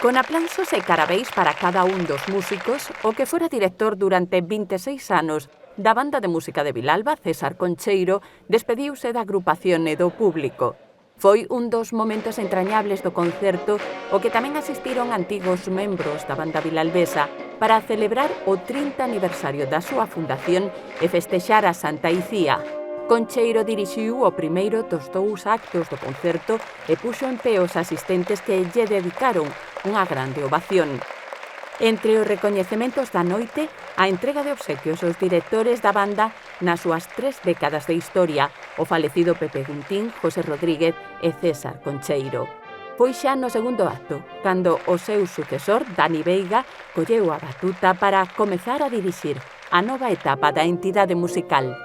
Con aplausos e carabéis para cada un dos músicos, o que fora director durante 26 anos da banda de música de Vilalba, César Concheiro, despediuse da agrupación e do público. Foi un dos momentos entrañables do concerto o que tamén asistiron antigos membros da banda vilalbesa para celebrar o 30 aniversario da súa fundación e festexar a Santa Icía. Concheiro dirixiu o primeiro dos 2 actos do concerto e puxo en pé os asistentes que lle dedicaron unha grande ovación. Entre os recoñecementos da noite, a entrega de obsequios aos directores da banda nas súas 3 décadas de historia, o falecido Pepe Guntín, José Rodríguez e César Concheiro. Foi xa no segundo acto, cando o seu sucesor, Dani Veiga, colleu a batuta para comezar a dirixir a nova etapa da entidade musical.